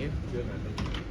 you? Good, man. Thank you.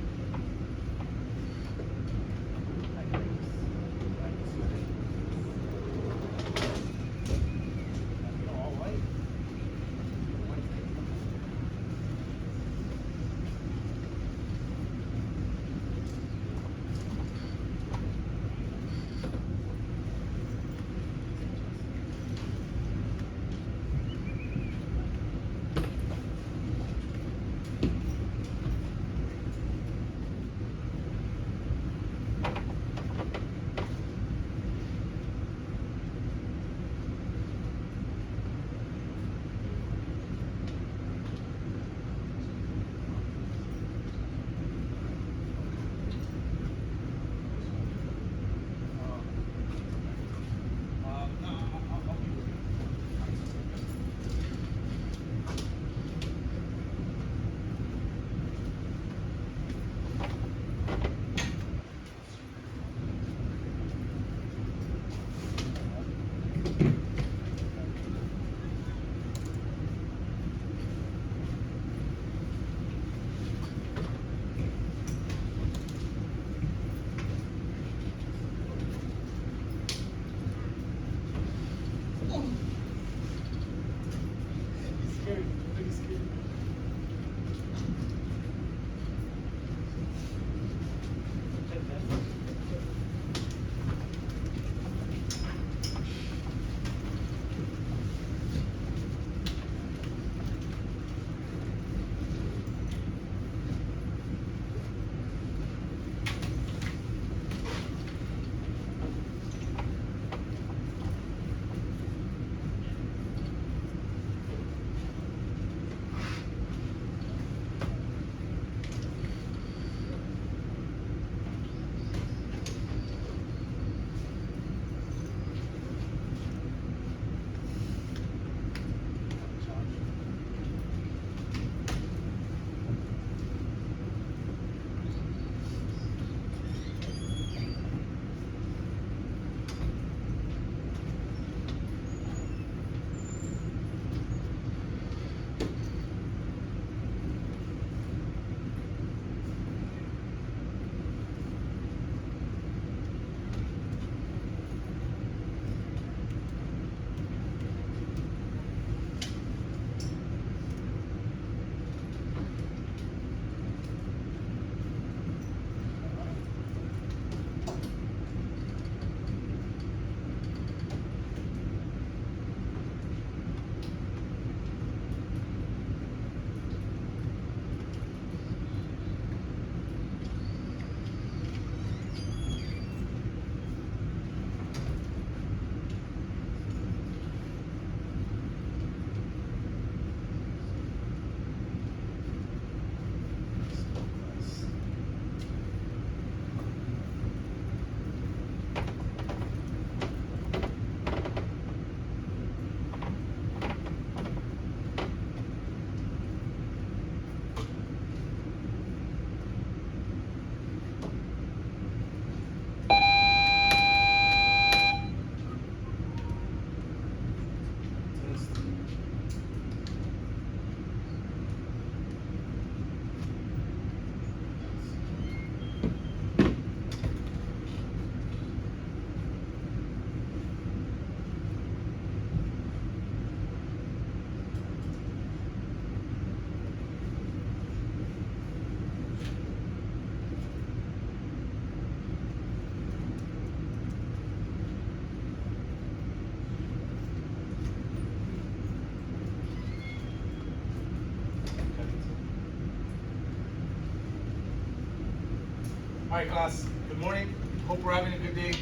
All right, class, good morning. Hope we're having a good day.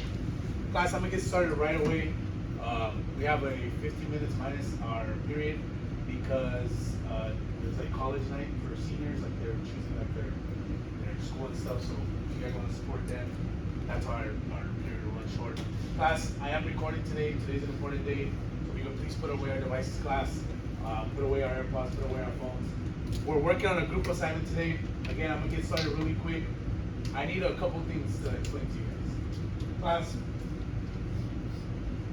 Class, I'm gonna get started right away. We have a 15 minutes minus our period because there's like college night for seniors, like they're choosing like their school and stuff. So if you guys want to support them, that's why our period will run short. Class, I am recording today. Today's an important day. So we can please put away our devices, class. Put away our AirPods, put away our phones. We're working on a group assignment today. Again, I'm gonna get started really quick. I need a couple things to explain to you guys. Class,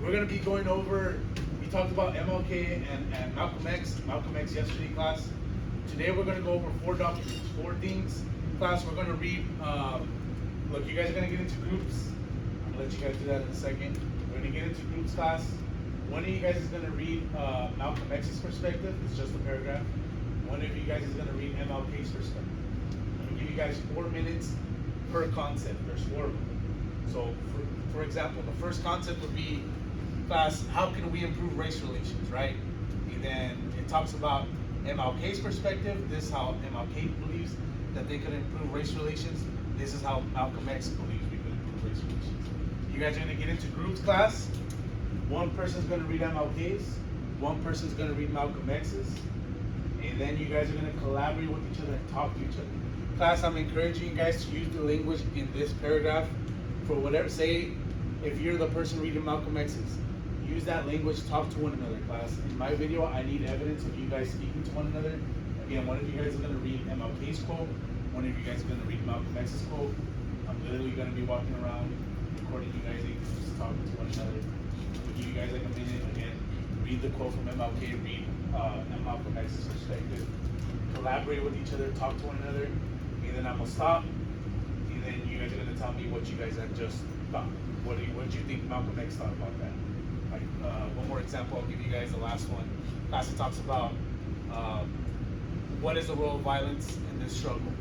we're gonna be going over, we talked about MLK and Malcolm X yesterday, class. Today we're gonna go over 4 documents, 4 things. Class, we're gonna read, look, you guys are gonna get into groups. I'm gonna let you guys do that in a second. We're gonna get into groups, class. One of you guys is gonna read Malcolm X's perspective. It's just a paragraph. One of you guys is gonna read MLK's perspective. I'm gonna give you guys 4 minutes per concept. There's 4 of them. So, for example, the first concept would be, class, how can we improve race relations, right? And then it talks about MLK's perspective. This is how MLK believes that they could improve race relations. This is how Malcolm X believes we could improve race relations. You guys are gonna get into groups, class. One person's gonna read MLK's, one person's gonna read Malcolm X's, and then you guys are gonna collaborate with each other and talk to each other. Class, I'm encouraging you guys to use the language in this paragraph for whatever. Say, if you're the person reading Malcolm X's, use that language, talk to one another, class. In my video, I need evidence of you guys speaking to one another. Again, one of you guys is gonna read MLK's quote, one of you guys is gonna read Malcolm X's quote. I'm literally gonna be walking around, recording you guys, just talking to one another. We'll give you guys like a minute, again, read the quote from MLK, read Malcolm X's perspective, collaborate with each other, talk to one another, and then I'm gonna stop, and then you guys are gonna tell me what you guys have just thought. What do you think Malcolm X thought about that? Like, one more example, I'll give you guys the last one. Class, it talks about what is the role of violence in this struggle.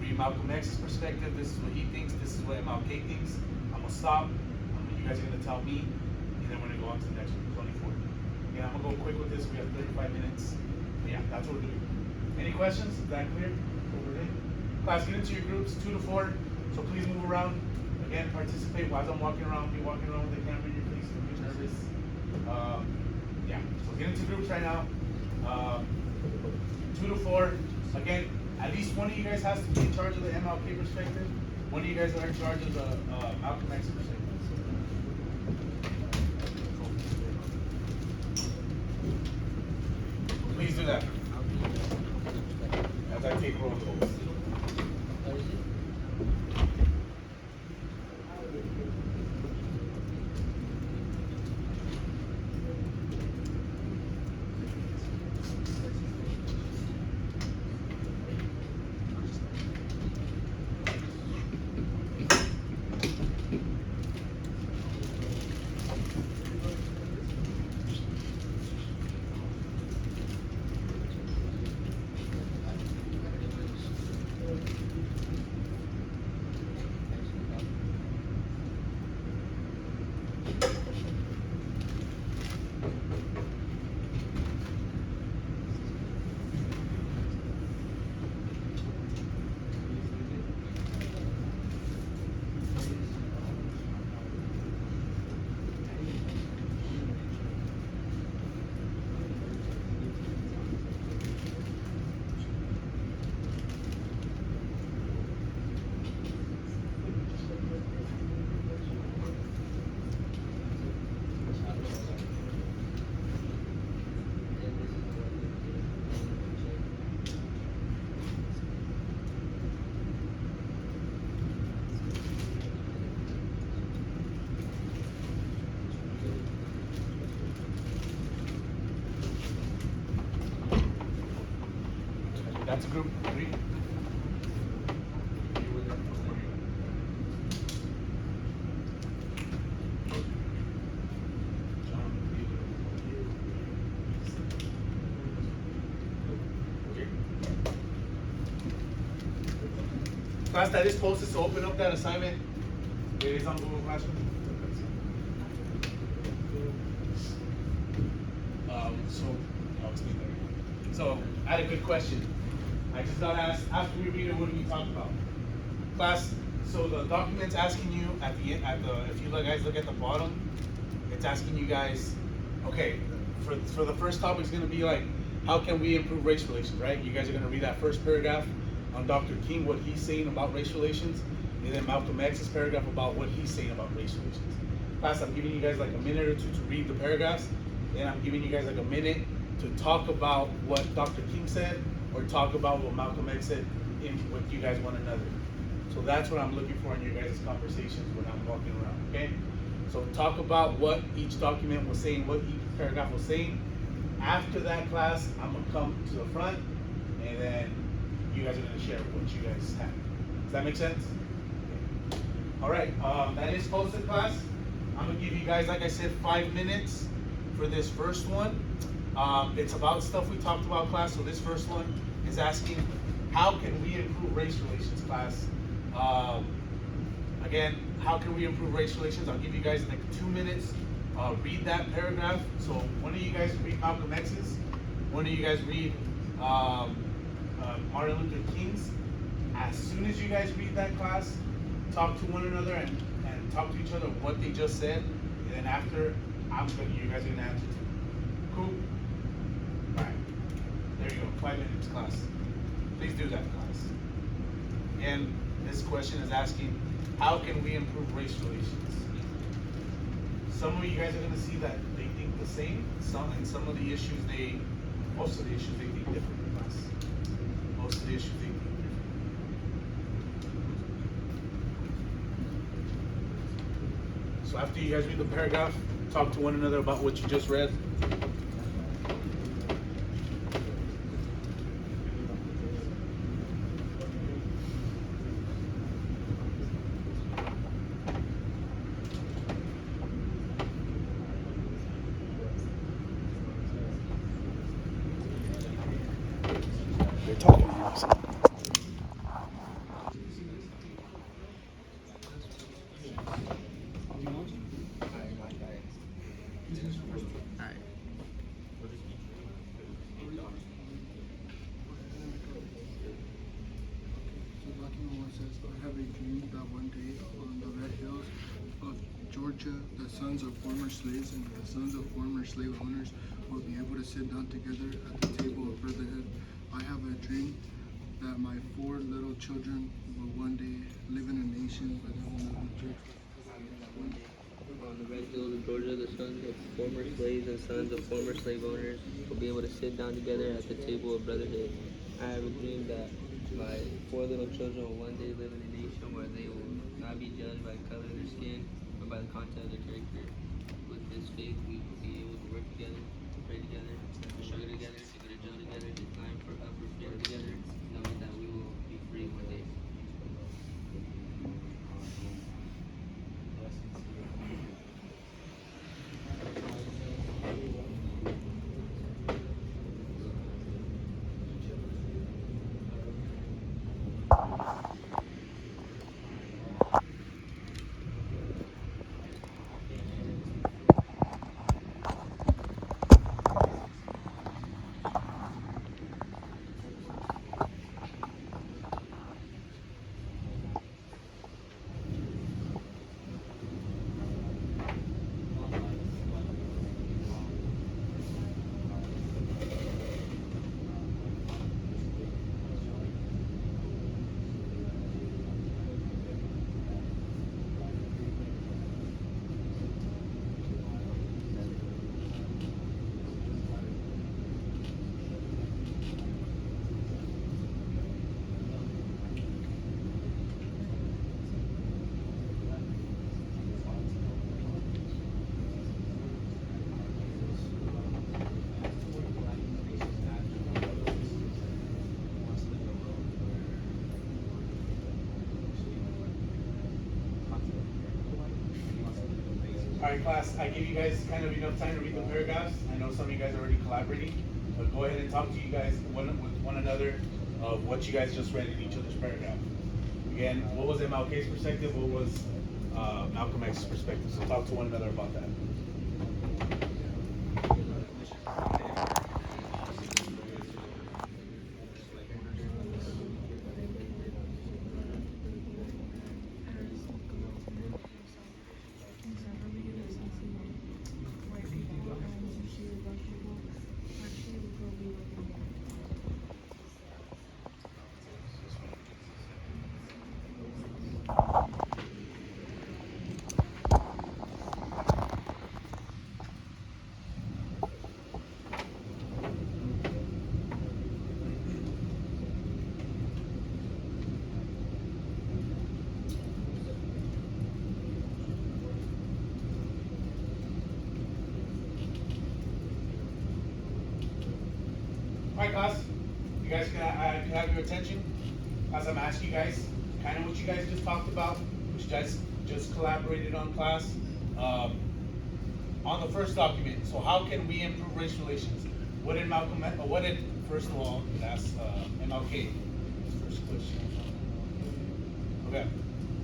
You read Malcolm X's perspective, this is what he thinks, this is what MLK thinks. I'm gonna stop, you guys are gonna tell me, and then we're gonna go on to the next one, 24. Yeah, I'm gonna go quick with this, we have 35 minutes. But yeah, that's what we're doing. Any questions? Is that clear? Over there? Class, get into your groups, 2 to 4, so please move around. Again, participate while I'm walking around, be walking around with the camera in your face, don't be nervous. Yeah, so get into groups right now. 2 to 4. Again, at least one of you guys has to be in charge of the MLK perspective. One of you guys are in charge of the Malcolm X perspective. Please do that as I take roll calls. That's group 3. Class, that is posted to open up that assignment. It is on Google Classroom. So I had a good question. I just got asked, after we read it, what do we talk about? Class, so the document's asking you at the end, if you guys look at the bottom, it's asking you guys, okay, for the first topic is gonna be like, how can we improve race relations, right? You guys are gonna read that first paragraph on Dr. King, what he's saying about race relations, and then Malcolm X's paragraph about what he's saying about race relations. Class, I'm giving you guys like a minute or 2 to read the paragraphs, and I'm giving you guys like a minute to talk about what Dr. King said, or talk about what Malcolm X said with you guys one another. So that's what I'm looking for in your guys' conversations when I'm walking around, okay? So talk about what each document was saying, what each paragraph was saying. After that, class, I'm gonna come to the front, and then you guys are gonna share what you guys have. Does that make sense? All right, that is posted, class. I'm gonna give you guys, like I said, 5 minutes for this first one. It's about stuff we talked about, class. So this first one is asking, how can we improve race relations, class? Again, how can we improve race relations? I'll give you guys like 2 minutes. Read that paragraph. So one of you guys read Malcolm X's. One of you guys read Martin Luther King's. As soon as you guys read that, class, talk to one another and talk to each other what they just said. And then after, you guys are gonna answer too. Cool? All right. There you go. 5 minutes, class. Please do that, class. And this question is asking, how can we improve race relations? Some of you guys are going to see that they think the same. Some of the issues most of the issues they think different, class. Most of the issues they think different. So after you guys read the paragraph, talk to one another about what you just read. They're talking to you. I have a dream that one day on the red hills of Georgia, the sons of former slaves and the sons of former slave owners will be able to sit down together at the table of brotherhood. I have a dream that my 4 little children will one day live in a nation where they will not be judged. On the red hills of Georgia, the sons of former slaves and sons of former slave owners will be able to sit down together at the table of brotherhood. I have a dream that my 4 little children will one day live in a nation where they will not be judged by the color of their skin, but by the content of their character. With this faith, we will be able to work together, to pray together, to struggle together, to go to jail together, to climb for upper freedom together, knowing that we will be free one day. All right, class, I give you guys kind of enough time to read the paragraphs. I know some of you guys are already collaborating, but go ahead and talk to you guys with one another of what you guys just read in each other's paragraph. Again, what was MLK's perspective? What was Malcolm X's perspective? So talk to one another about that. All right, class, you guys can I can have your attention as I'm asking you guys, kind of what you guys just talked about, which you guys just collaborated on class. On the first document, so how can we improve race relations? What did Malcolm, what did, first of all, that's MLK. First question. Okay.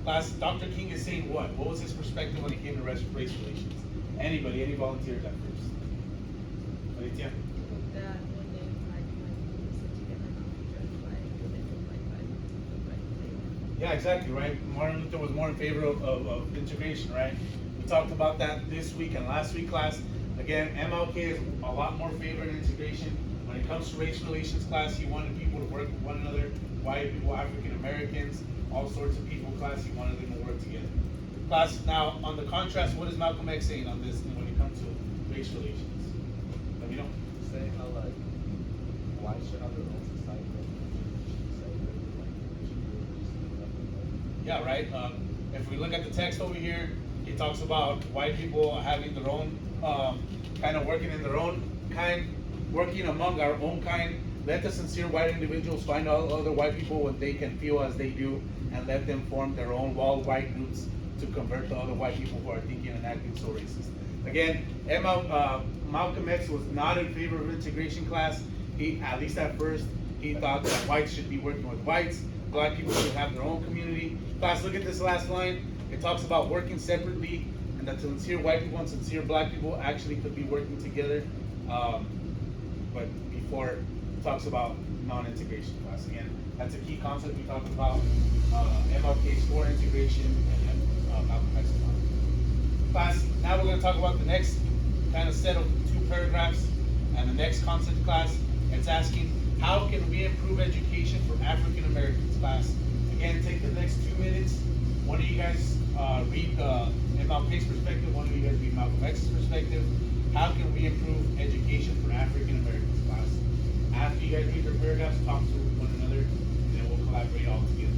Class, Dr. King is saying what? What was his perspective when it came to race relations? Anybody, any volunteers at first? Alicia? That one day, like, we sit together, not be judged by religion, by Yeah, exactly, right? Martin Luther was more in favor of integration, right? We talked about that this week and last week class. Again, MLK is a lot more favored integration. When it comes to race relations class, he wanted people to work with one another, white people, African Americans, all sorts of people class, he wanted them to work together. Class, now on the contrast, what is Malcolm X saying on this when it comes to race relations? Let me know. Saying how like whites should have their own society. Yeah, right. If we look at the text over here, it talks about white people having their own, kind of working in their own kind, working among our own kind. Let the sincere white individuals find all other white people what they can feel as they do, and let them form their own all white groups to convert the other white people who are thinking and acting so racist. Again, Malcolm X was not in favor of integration class. He, at least at first, he thought that whites should be working with whites, black people should have their own community. Class, look at this last line. It talks about working separately, and that sincere white people and sincere black people actually could be working together. But before it talks about non-integration class. Again, that's a key concept we talked about. MLK's for integration and Malcolm X's non. Class, now we're going to talk about the next kind of set of two paragraphs and the next concept class. It's asking, how can we improve education for African Americans? Class, again, take the next 2 minutes. One of you guys read MLK's perspective, one of you guys read Malcolm X's perspective. How can we improve education for African Americans? Class, after you guys read your paragraphs, talk to one another, and then we'll collaborate all together.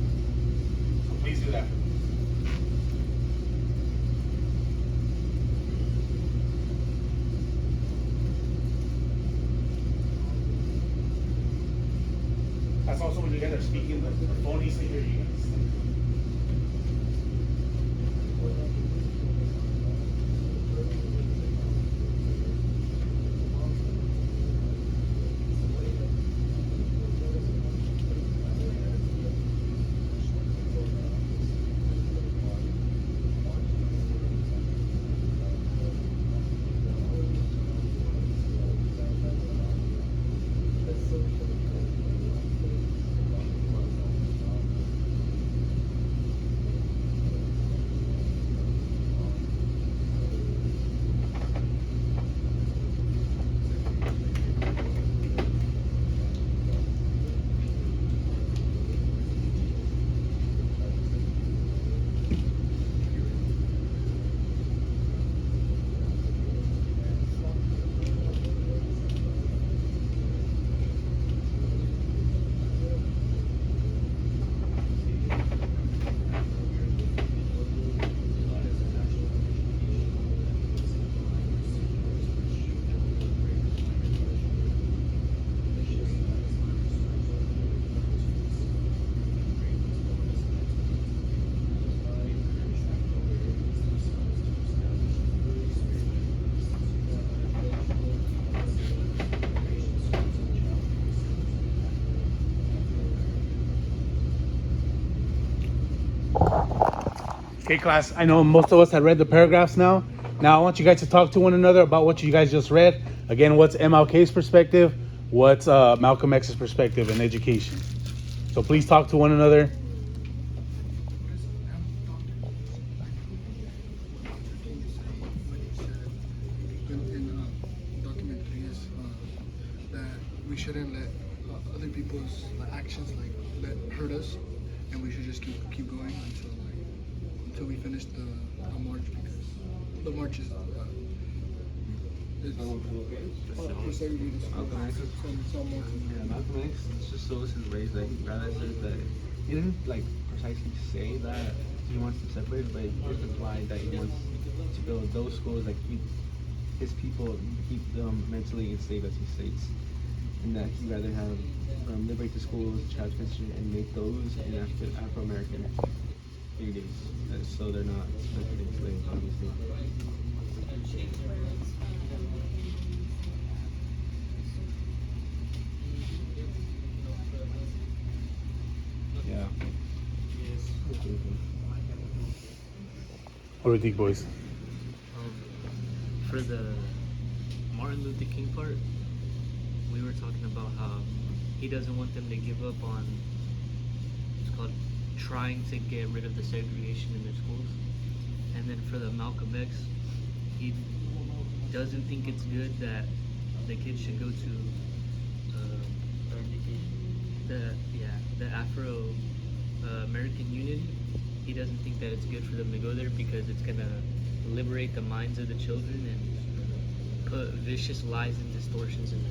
So please do that for me. That's also when you guys are speaking, the phone needs to hear you guys. Okay, class, I know most of us had read the paragraphs now. Now I want you guys to talk to one another about what you guys just read. Again, what's MLK's perspective? What's Malcolm X's perspective in education? So please talk to one another. In document 3 is that we shouldn't let other people's actions hurt us, and we should just keep going until we finish the march, because the march is Malcolm X, it's just shows his ways. Like rather says that he didn't like precisely say that he wants to separate, but it's implied that he wants to build those schools that keep his people, keep them mentally enslaved, as he states. and that he'd rather have liberate the schools, child protection, and make those in Afro-American communities, so they're not being slaves, obviously. Yeah. What do you think, boys? For the Martin Luther King part, we were talking about how he doesn't want them to give up on, it's called, trying to get rid of the segregation in their schools. And then for the Malcolm X, he doesn't think it's good that the kids should go to the Afro American Unity. He doesn't think that it's good for them to go there because it's gonna liberate the minds of the children and put vicious lies and distortions in their.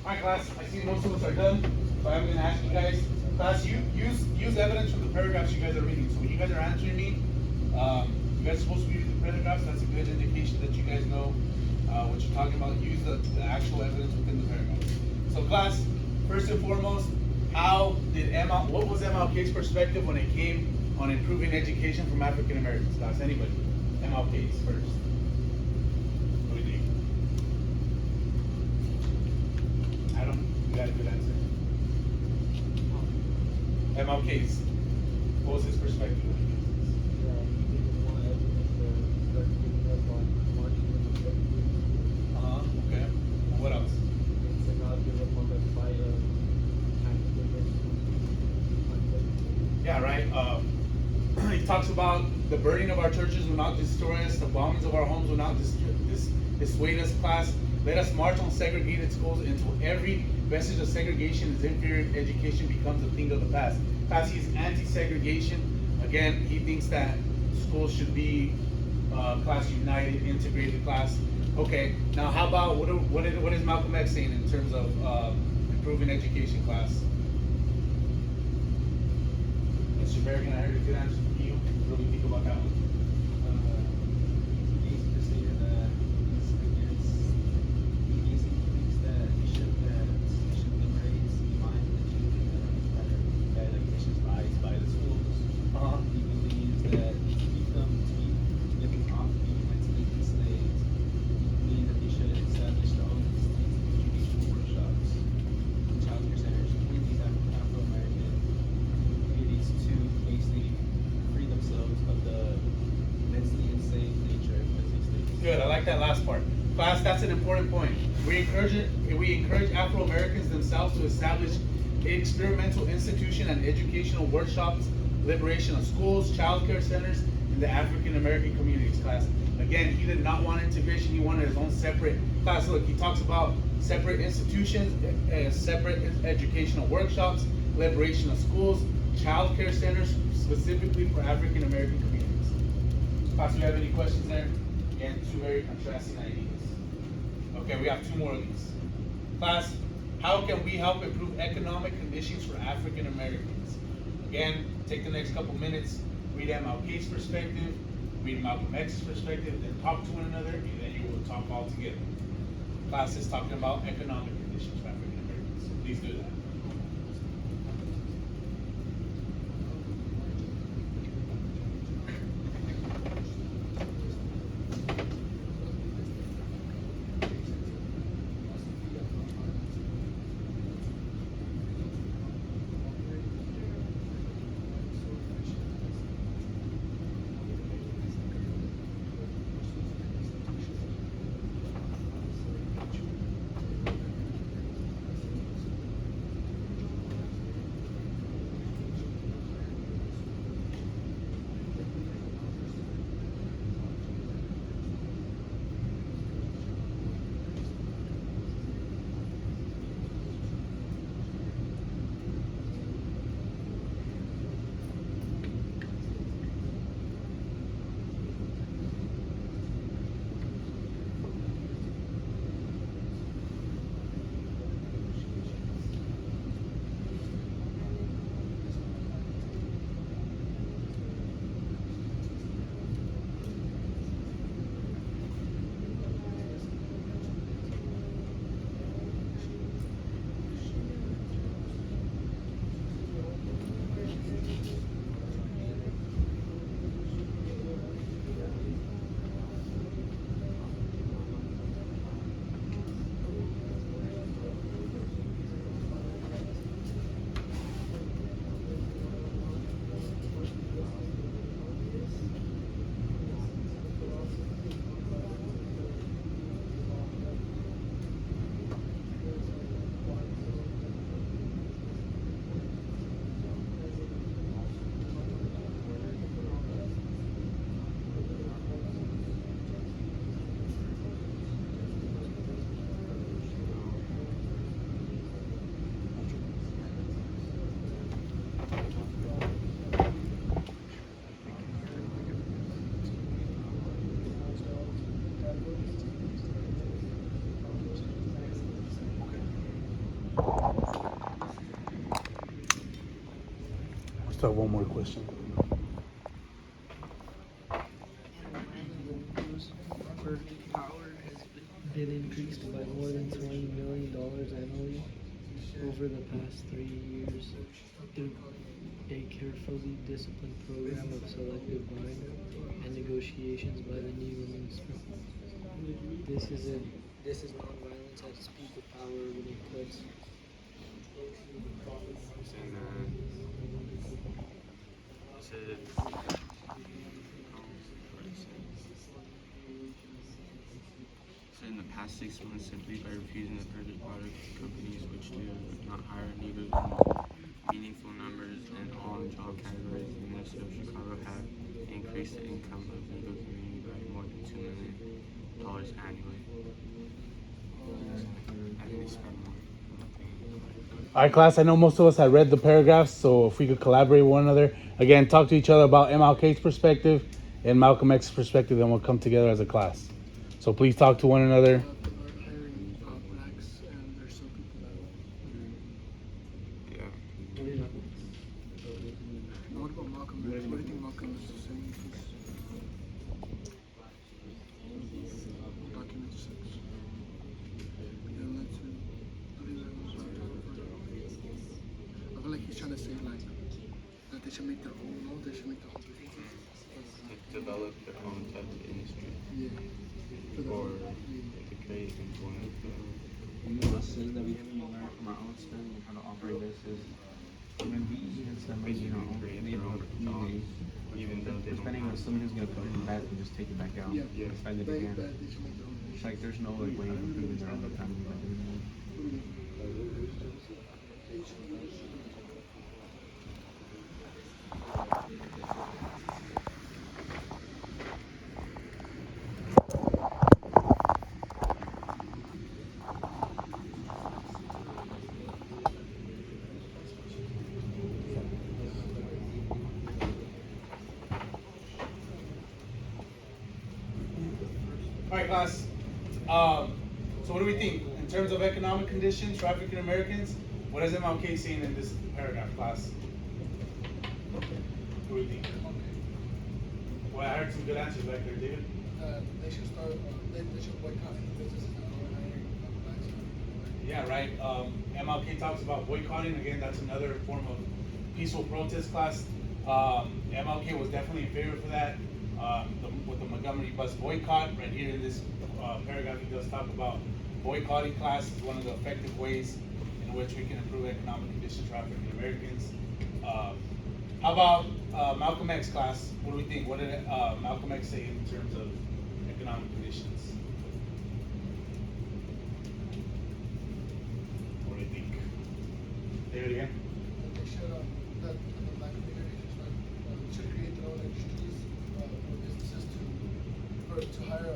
Alright, class, I see most of us are done, so I'm gonna ask you guys, class, use evidence from the paragraphs you guys are reading. So when you guys are answering me, you guys are supposed to be reading the paragraphs. That's a good indication that you guys know what you're talking about. Use the actual evidence within the paragraph. So class, first and foremost, what was MLK's perspective when it came on improving education from African Americans? Class, anybody? MLK's first. What do you think? You got a good answer. MLK's, what was his perspective when he gets this? Okay. What else? Yeah, right. He talks about the burning of our churches will not destroy us, the bombings of our homes will not dissuade us, class. Let us march on segregated schools until every vestige of segregation is inferior education becomes a thing of the past. Class, he's anti-segregation. Again, he thinks that schools should be class united, integrated class. Okay, now how about what is Malcolm X saying in terms of improving education, class? Mr. Berrigan, I heard a good answer from you. What do you think about that one? Good, I like that last part. Class, that's an important point. We encourage Afro-Americans themselves to establish experimental institution and educational workshops, liberation of schools, child care centers in the African-American communities, class. Again, he did not want integration, he wanted his own separate class. Look, he talks about separate institutions, separate educational workshops, liberation of schools, child care centers, specifically for African-American communities. Class, do you have any questions there? Again, two very contrasting ideas. Okay, we have two more of these. Class, how can we help improve economic conditions for African Americans? Again, take the next couple minutes, read MLK's perspective, read Malcolm X's perspective, then talk to one another, and then you will talk all together. Class is talking about economic conditions for African Americans, so please do that. still have one more question. Power has been increased by more than $20 million annually over the past 3 years through a carefully disciplined program of selective buying and negotiations by the new minister. This is nonviolence at its peak of power when it cuts. So in the past 6 months, simply by refusing to purchase product companies which do not hire neither in meaningful numbers in all job categories, the Ministry of Chicago have increased the income of the legal community by more than $2 million annually. I think they spend more. All right, class. I know most of us had read the paragraphs, so if we could collaborate with one another, again, talk to each other about MLK's perspective and Malcolm X's perspective, then we'll come together as a class. So please talk to one another. Hiring blacks, and there's some people that. Yeah. What about Malcolm? What do you think Malcolm is saying? Document 6. Yeah, let's see. I feel like he's trying to say like that they should make their own. No, they should make their own. Develop their own type of industry. Yeah. Or they could create employment. Lessons that we can learn from our own experience and how to operate this is when we even spend money in our own neighborhood community, Even though they we're don't spending on someone who's gonna put it in back and just take it back out. Yeah. And spend it They again. should make their own. It's like there's no like way of improving their own economy by doing that. All right, class. So what do we think in terms of economic conditions for African Americans? What is MLK saying in this paragraph, class? What do we think? Well, I heard some good answers back there, David. They should start. They should boycott any businesses that are hiring blacks. Yeah, right. MLK talks about boycotting. Again, that's another form of peaceful protest, class. MLK was definitely in favor for that. With the Montgomery bus boycott, right here in this paragraph, he does talk about boycotting, class is one of the effective ways in which we can improve economic conditions for African Americans. How about Malcolm X, class? What do we think? What did Malcolm X say in terms of economic conditions? What do you think? Say it again. They should that the black community should create their own industries or businesses to hire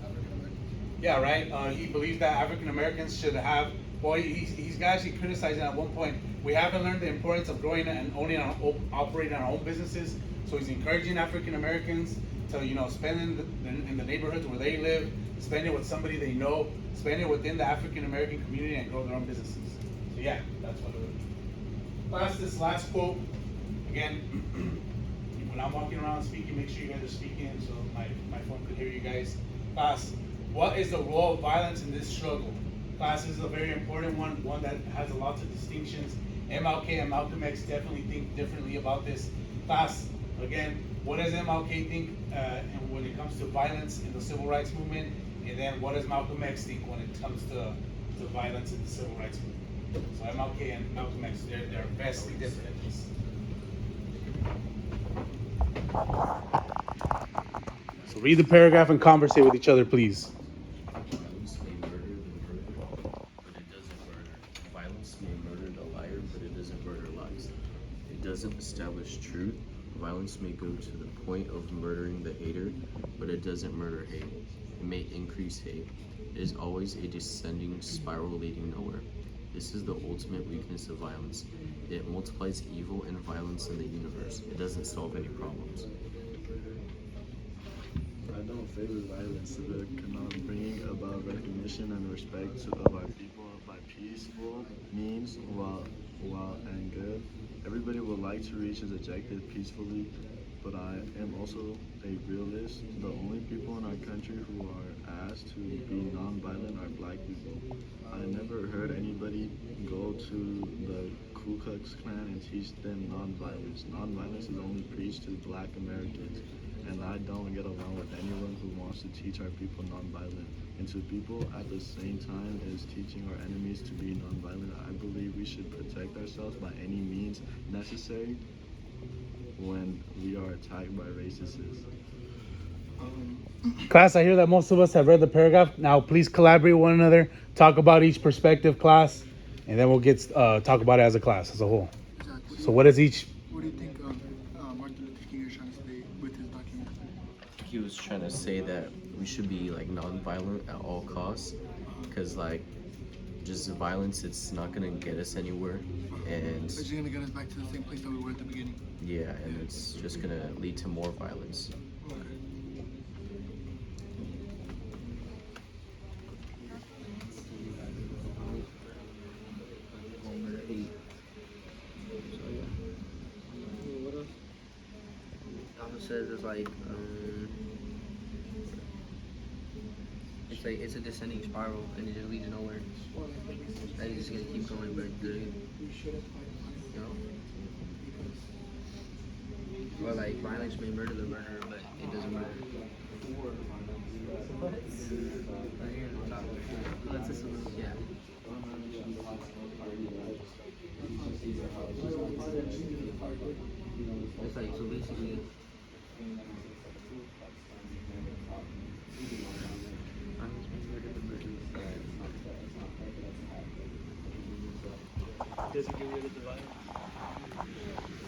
African Americans. Yeah, right. He believes that African Americans should have. Well, he's actually criticizing at one point. We haven't learned the importance of growing and owning and operating our own businesses. So he's encouraging African Americans to spend in the neighborhoods where they live, spend it with somebody they know, spend it within the African American community, and grow their own businesses. So yeah, that's what it would be. Class, this last quote again. When I'm walking around speaking, make sure you guys are speaking so my phone could hear you guys. Class, what is the role of violence in this struggle? Class, this is a very important one that has a lot of distinctions. MLK and Malcolm X definitely think differently about this. Class, again, what does MLK think when it comes to violence in the civil rights movement? And then what does Malcolm X think when it comes to violence in the civil rights movement? So MLK and Malcolm X, they're vastly different at this. So read the paragraph and conversate with each other, please. Violence may murder the murderer, but it doesn't murder. Violence may murder the liar, but it doesn't murder lies. It doesn't establish truth. Violence may go to the point of murdering the hater, but it doesn't murder hate. It may increase hate. It is always a descending spiral leading nowhere. This is the ultimate weakness of violence. It multiplies evil and violence in the universe. It doesn't solve any problems. I don't favor violence if it cannot bring about recognition and respect of our people by peaceful means while and good. everybody would like to reach his objective peacefully, but I am also a realist. The only people in our country who are asked to be non-violent are black people. I never heard anybody go to the Ku Klux Klan and teach them non-violence. Non-violence is only preached to black Americans, and I don't get along with anyone who wants to teach our people non-violent. And to people at the same time as teaching our enemies to be non-violent, I believe we should protect ourselves by any means necessary when we are attacked by racists. Class, I hear that most of us have read the paragraph. Now, please collaborate with one another, talk about each perspective, class, and then we'll get talk about it as a class, as a whole. Exactly. So what is each? What do you think Martin Luther King is trying to say with his document? He was trying to say that we should be like non-violent at all costs, because like just violence, it's not gonna get us anywhere, and It's just gonna get us back to the same place that we were at the beginning. yeah, and it's just gonna lead to more violence. Okay. Also says it's a descending spiral and it just leads nowhere. That is just gonna keep going, but you know, or like violence may murder the murderer, but it doesn't matter. That's a solution. Yeah. It's like so basically. Doesn't get rid of the violence.